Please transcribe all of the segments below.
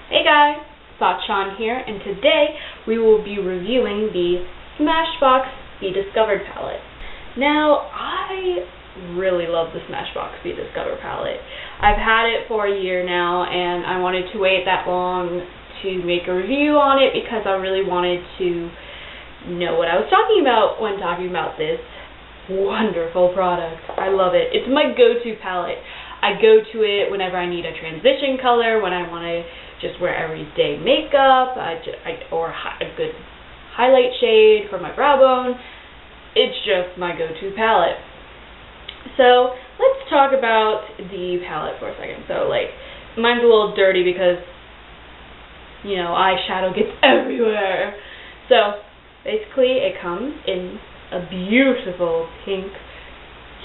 Hey guys, Sachan here, and today we will be reviewing the Smashbox Be Discovered palette. Now, I really love the Smashbox Be Discovered palette. I've had it for a year now, and I wanted to wait that long to make a review on it because I really wanted to know what I was talking about when talking about this wonderful product. I love it. It's my go-to palette. I go to it whenever I need a transition color, when I want to just wear everyday makeup, or a good highlight shade for my brow bone. It's just my go-to palette. So let's talk about the palette for a second. So mine's a little dirty because, you know, eyeshadow gets everywhere. So basically it comes in a beautiful pink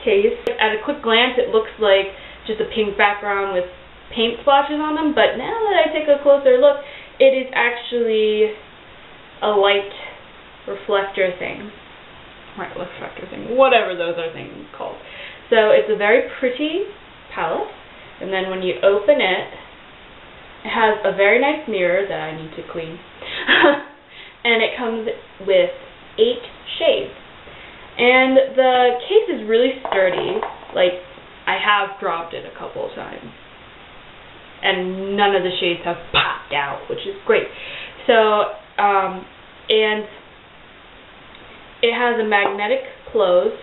case. At a quick glance it looks like just a pink background with paint splotches on them, but now that I take a closer look, it is actually a light reflector thing. Right, reflector thing, whatever those are things called. So it's a very pretty palette, and then when you open it, it has a very nice mirror that I need to clean. And it comes with 8 shades. And the case is really sturdy. I have dropped it a couple of times, and none of the shades have popped out, which is great. So, and it has a magnetic close,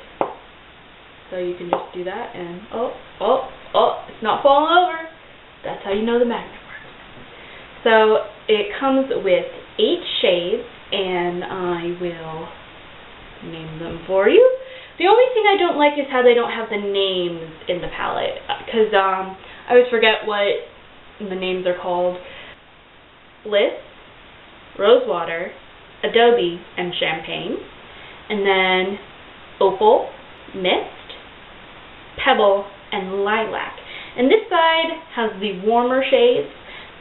so you can just do that, and it's not falling over. That's how you know the magnet works. So it comes with 8 shades, and I will name them for you. The only thing I don't like is how they don't have the names in the palette, because I always forget what the names are called. Bliss, Rosewater, Adobe, and Champagne. And then Opal, Mist, Pebble, and Lilac. And this side has the warmer shades,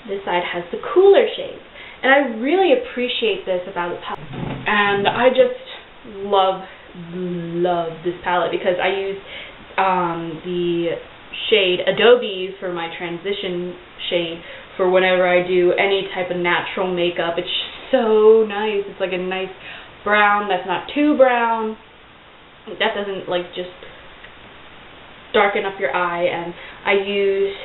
this side has the cooler shades. And I really appreciate this about the palette. And I just love this palette because I use the shade Adobe for my transition shade for whenever I do any type of natural makeup. It's so nice. It's like a nice brown that's not too brown, that doesn't just darken up your eye. And I use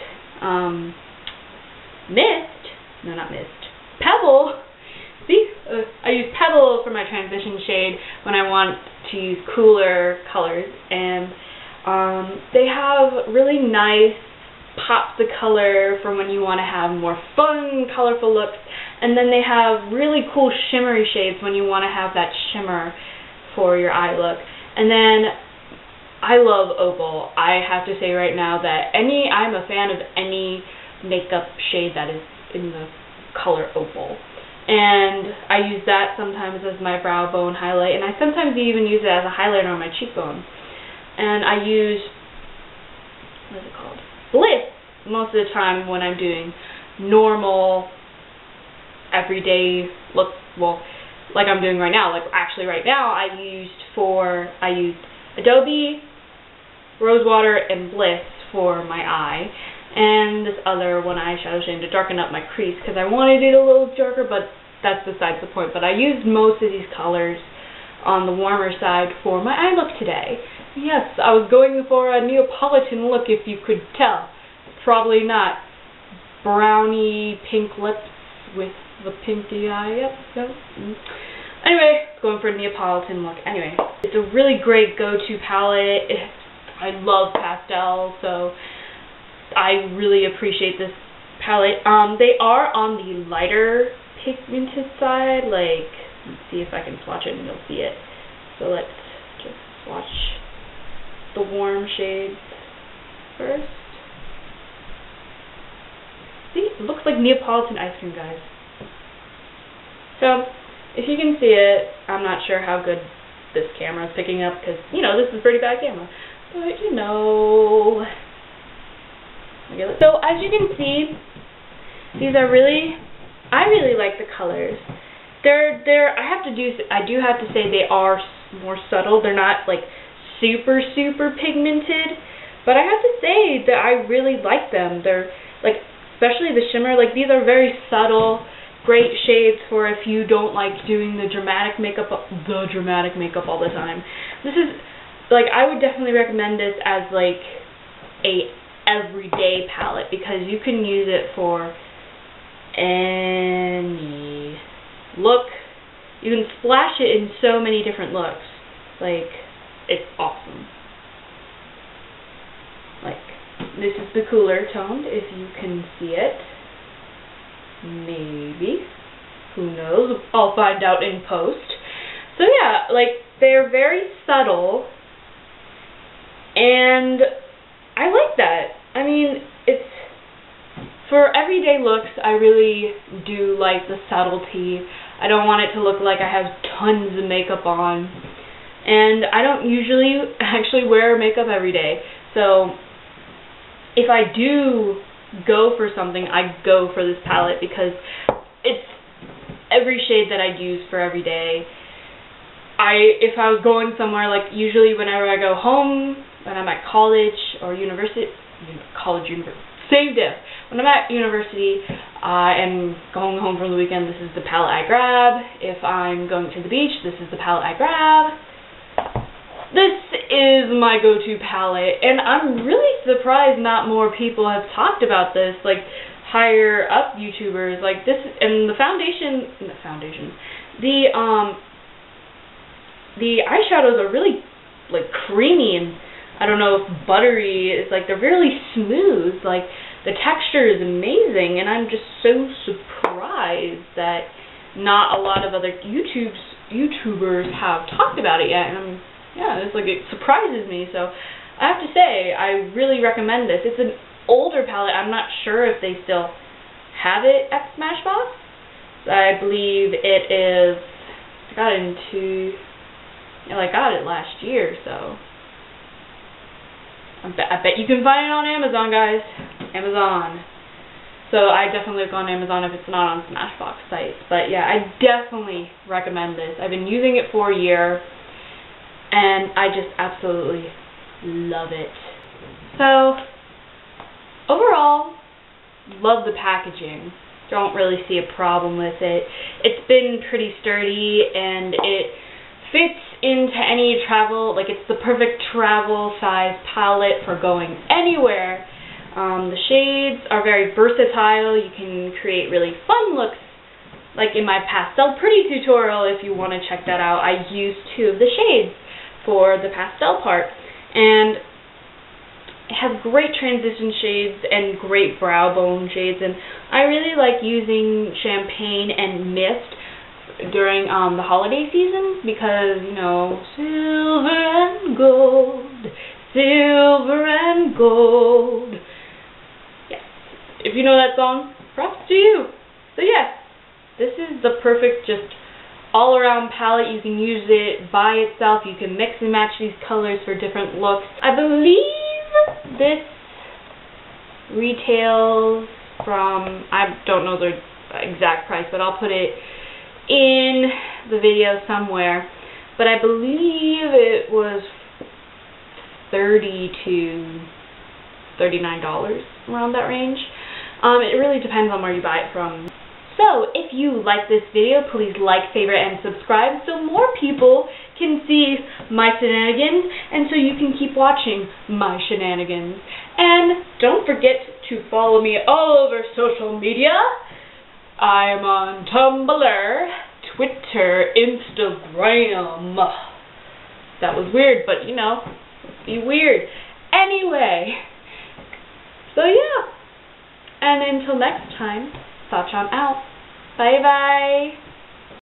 Pebble. See, I use Pebble for my transition shade when I want to use cooler colors, and they have really nice pops of color for when you want to have more fun, colorful looks, and then they have really cool shimmery shades when you want to have that shimmer for your eye look. And then I love Opal. I have to say right now that I'm a fan of any makeup shade that is in the color Opal. And I use that sometimes as my brow bone highlight, and I sometimes even use it as a highlighter on my cheekbone. And I use, Bliss most of the time when I'm doing normal, everyday look, like I'm doing right now. Actually right now I used Adobe, Rosewater, and Bliss for my eye. And this other one eyeshadow shade to darken up my crease because I wanted it a little darker, but that's besides the point. But I used most of these colors on the warmer side for my eye look today. Yes, I was going for a Neapolitan look, if you could tell. Probably not. Brownie pink lips with the pinky eye. Yep. Anyway, going for a Neapolitan look. Anyway, it's a really great go-to palette. I love pastels, so I really appreciate this palette. They are on the lighter pigmented side. Let's see if I can swatch it and you'll see it. So let's just swatch the warm shades first. See, it looks like Neapolitan ice cream, guys. So, if you can see it, I'm not sure how good this camera is picking up because, you know, this is a pretty bad camera. But, you know. So as you can see, these are I really like the colors. I do have to say they are more subtle. They're not super pigmented, but I have to say that I really like them. They're especially the shimmer. Like, these are very subtle, great shades for if you don't like doing the dramatic makeup all the time. This is, like, I would definitely recommend this as, like, a everyday palette, because you can use it for any look. You can splash it in so many different looks. Like, it's awesome. Like, this is the cooler toned, if you can see it. Maybe. Who knows? I'll find out in post. So yeah, like, they're very subtle, and I like that. I mean, it's, for everyday looks, I really do like the subtlety. I don't want it to look like I have tons of makeup on. And I don't usually actually wear makeup every day. So if I do go for something, I go for this palette, because it's every shade that I'd use for every day. If I was going somewhere, like, usually whenever I go home, when I'm at college or university, same diff. When I'm at university and going home for the weekend, this is the palette I grab. If I'm going to the beach, this is the palette I grab. This is my go-to palette, and I'm really surprised not more people have talked about this, like, higher up YouTubers. Like, this, and the the eyeshadows are really, like, creamy, and I don't know if buttery. It's like, they're really smooth. Like, the texture is amazing, and I'm just so surprised that not a lot of other YouTubers have talked about it yet. And it's like, it surprises me. So I have to say, I really recommend this. It's an older palette. I'm not sure if they still have it at Smashbox. I believe it is. I got it I got it last year, so I bet you can find it on Amazon, guys. Amazon. So I definitely look on Amazon if it's not on Smashbox sites. But yeah, I definitely recommend this. I've been using it for a year, and I just absolutely love it. So overall, love the packaging. Don't really see a problem with it. It's been pretty sturdy, and it fits into any travel, like, it's the perfect travel size palette for going anywhere. The shades are very versatile. You can create really fun looks, like in my pastel pretty tutorial. If you want to check that out, I used 2 of the shades for the pastel part, and it has great transition shades and great brow bone shades, and I really like using champagne and mist during the holiday season, because, you know, silver and gold. Yes, if you know that song, props to you. So yeah, this is the perfect just all-around palette. You can use it by itself. You can mix and match these colors for different looks. I believe this retails from, I don't know the exact price, but I'll put it in the video somewhere, but I believe it was $30 to $39, around that range. It really depends on where you buy it from. So if you like this video, please like, favorite, and subscribe so more people can see my shenanigans, and so you can keep watching my shenanigans. And don't forget to follow me all over social media. I am on Tumblr, Twitter, Instagram. That was weird, but you know, be weird. Anyway, so yeah. And until next time, Sachan out. Bye bye.